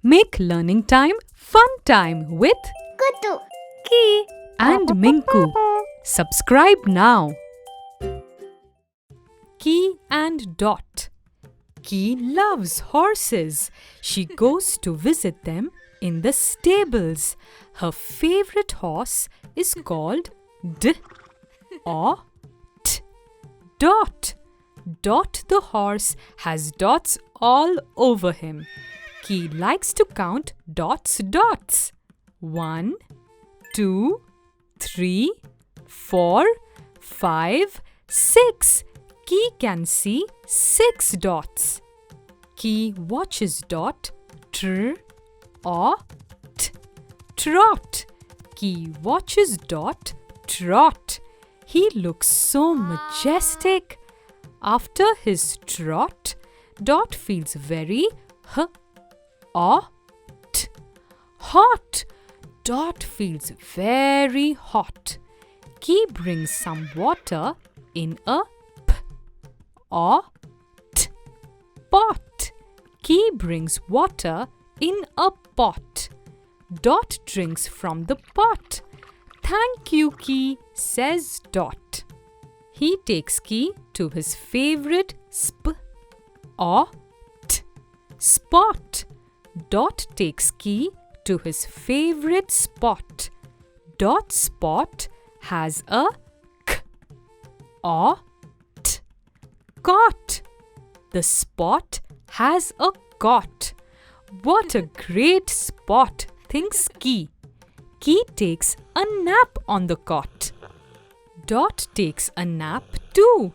Make learning time fun time with Kutu, Ki and Minku. Subscribe now. Ki and Dot. Ki loves horses. She goes to visit them in the stables. Her favorite horse is called D or T. Dot. Dot the horse has dots all over him. Ki likes to count Dot's dots. 1, 2, 3, 4, 5, 6. Ki can see 6 dots. Ki watches Dot tr or t. Trot. Ki watches Dot trot. He looks so majestic. After his trot, Dot feels very or t. Hot. Dot feels very hot. Ki brings some water in a p or t pot. Ki brings water in a pot. Dot drinks from the pot. Thank you, Ki, says Dot. He takes Ki to his favorite sp or t spot. Dot takes Ki to his favorite spot. Dot's spot has a k or t cot. The spot has a cot. What a great spot, thinks Ki. Ki takes a nap on the cot. Dot takes a nap too.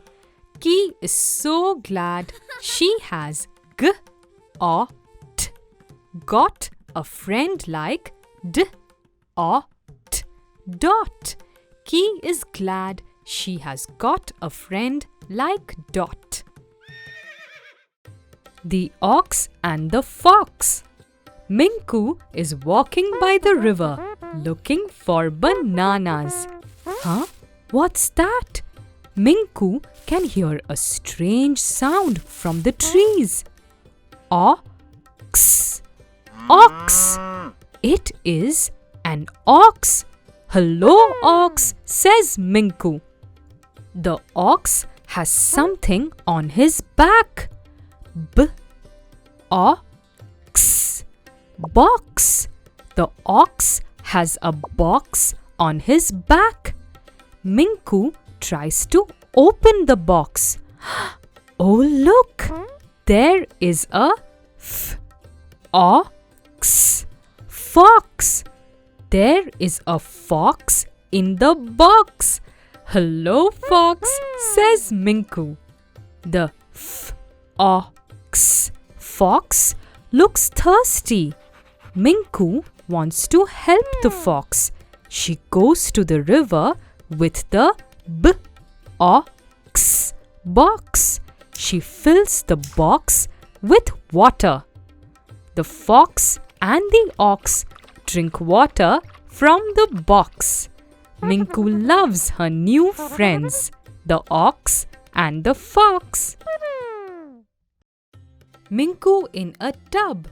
Ki is so glad she has g or t. Got a friend like D or T. Dot. Ki is glad she has got a friend like Dot. The Ox and the Fox. Minku is walking by the river looking for bananas. Huh? What's that? Minku can hear a strange sound from the trees. Ox. Ox. It is an ox. Hello, ox, says Minku. The ox has something on his back. Ox. Box. The ox has a box on his back. Minku tries to open the box. Oh, look! There is a ox. Fox. There is a fox in the box. Hello, fox, says Minku. The ox fox looks thirsty. Minku wants to help the fox. She goes to the river with the ox box. She fills the box with water. The fox and the ox drink water from the box. Minku loves her new friends, the ox and the fox. Minku in a tub.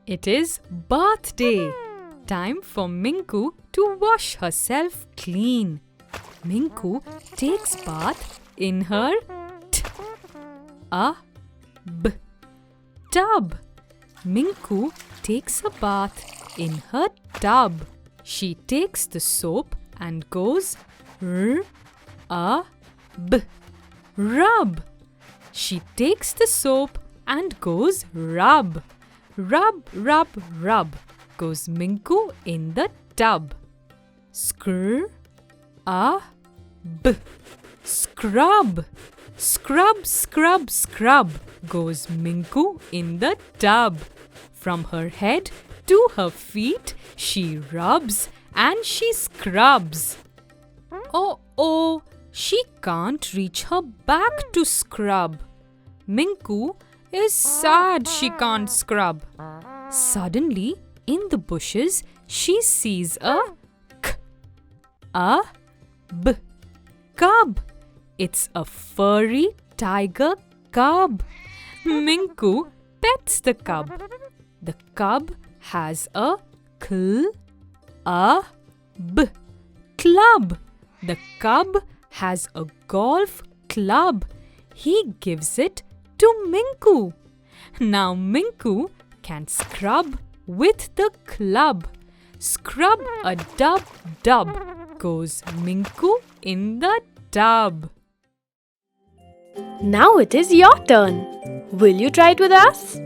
It is bath day. Time for Minku to wash herself clean. Minku takes bath in her tub. Minku takes a bath in her tub. She takes the soap and goes rub. She takes the soap and goes rub. Rub, rub, rub goes Minku in the tub. Scrub. Scrub. Scrub, scrub, scrub goes Minku in the tub. From her head to her feet, she rubs and she scrubs. Oh, she can't reach her back to scrub. Minku is sad she can't scrub. Suddenly, in the bushes, she sees a cub. It's a furry tiger cub. Minku pets the cub. The cub has a club. Club. The cub has a golf club. He gives it to Minku. Now Minku can scrub with the club. Scrub a dub dub, goes Minku in the tub. Now it is your turn. Will you try it with us?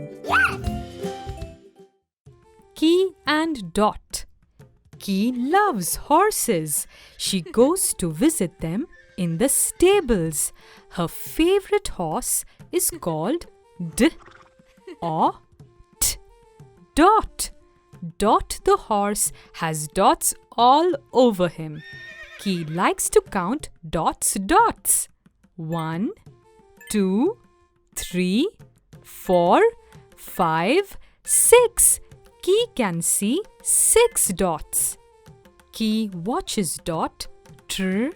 Ki and Dot. Ki loves horses. She goes to visit them in the stables. Her favorite horse is called Dot. Dot. Dot the horse has dots all over him. Ki likes to count Dot's dots. 1, 2, 3, 4, 5, 6. Ki can see 6 dots. Ki watches Dot trot.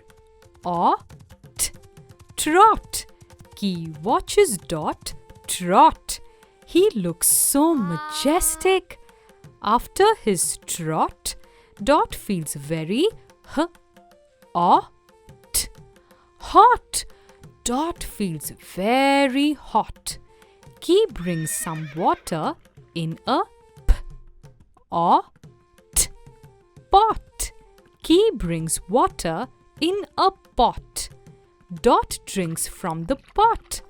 Ki watches Dot trot. He looks so majestic. After his trot, Dot feels very hot. Dot feels very hot. Ki brings some water in a pot. Ki brings water in a pot. Dot drinks from the pot.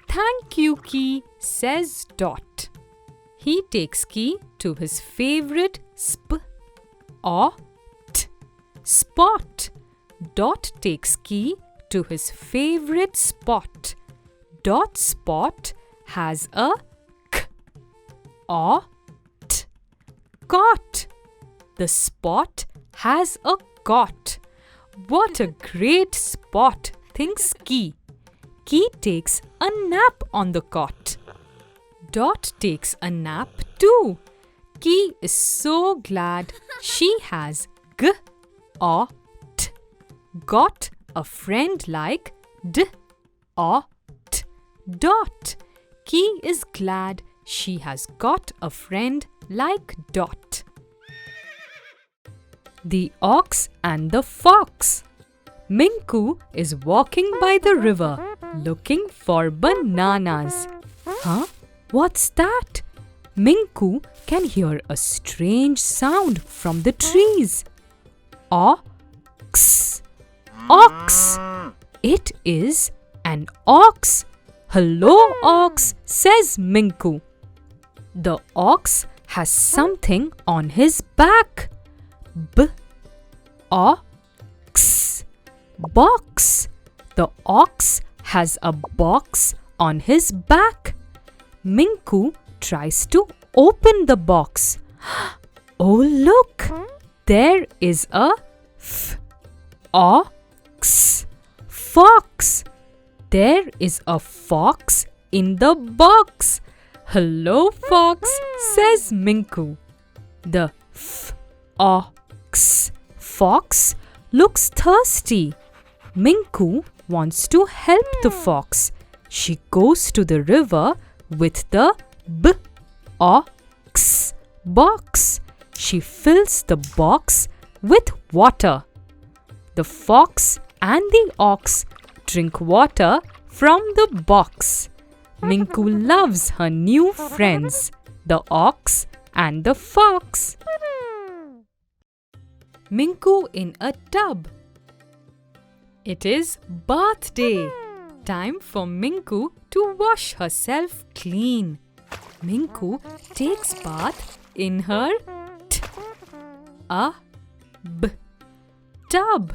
Thank you, Ki, says Dot. He takes Ki to his favorite spot. Dot takes Ki to his favorite spot. Dot's spot has a cot. The spot has a cot. What a great spot, thinks Ki. Ki takes a nap on the cot. Dot takes a nap too. Ki is so glad she has got a friend like Dot. Ki is glad she has got a friend like Dot. The Ox and the Fox. Minku is walking by the river looking for bananas. Huh? What's that? Minku can hear a strange sound from the trees. Ox. Ox. It is an ox. Hello, ox, says Minku. The ox has something on his back. Ox. Box. The ox has a box on his back. Minku tries to open the box. Oh, look! There is a ox. Fox. There is a fox in the box. Hello, fox, says Minku. The fox looks thirsty. Minku wants to help the fox. She goes to the river with the box. She fills the box with water. The fox and the ox drink water from the box. Minku loves her new friends, the ox and the fox. Minku in a tub. It is bath day. Time for Minku to wash herself clean. Minku takes bath in her tub.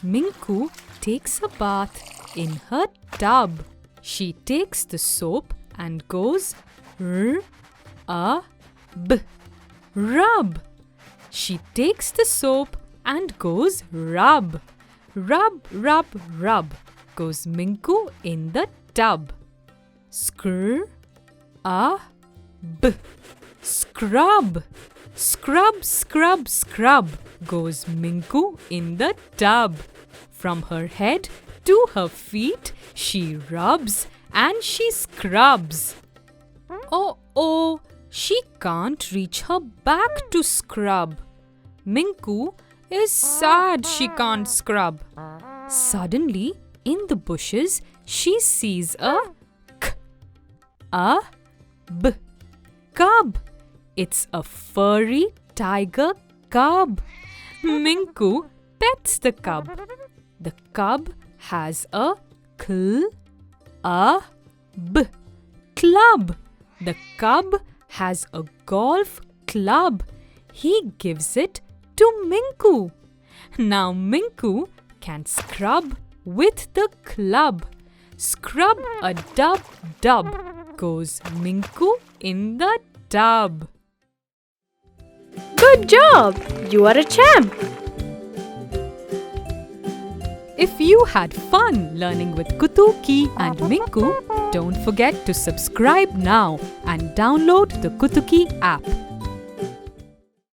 Minku takes a bath in her tub. She takes the soap and goes rub. She takes the soap and goes rub. Rub, rub, rub, goes Minku in the tub. Scrub. Scrub. Scrub, scrub, scrub, goes Minku in the tub. From her head to her feet, she rubs and she scrubs. Oh, She can't reach her back to scrub. Minku is sad she can't scrub. Suddenly, in the bushes, she sees a b cub. It's a furry tiger cub. Minku pets the cub. The cub has a b club. The cub has a golf club. He gives it to Minku. Now Minku can scrub with the club. Scrub a dub dub goes Minku in the tub. Good job! You are a champ! If you had fun learning with Kutuki and Minku, don't forget to subscribe now and download the Kutuki app.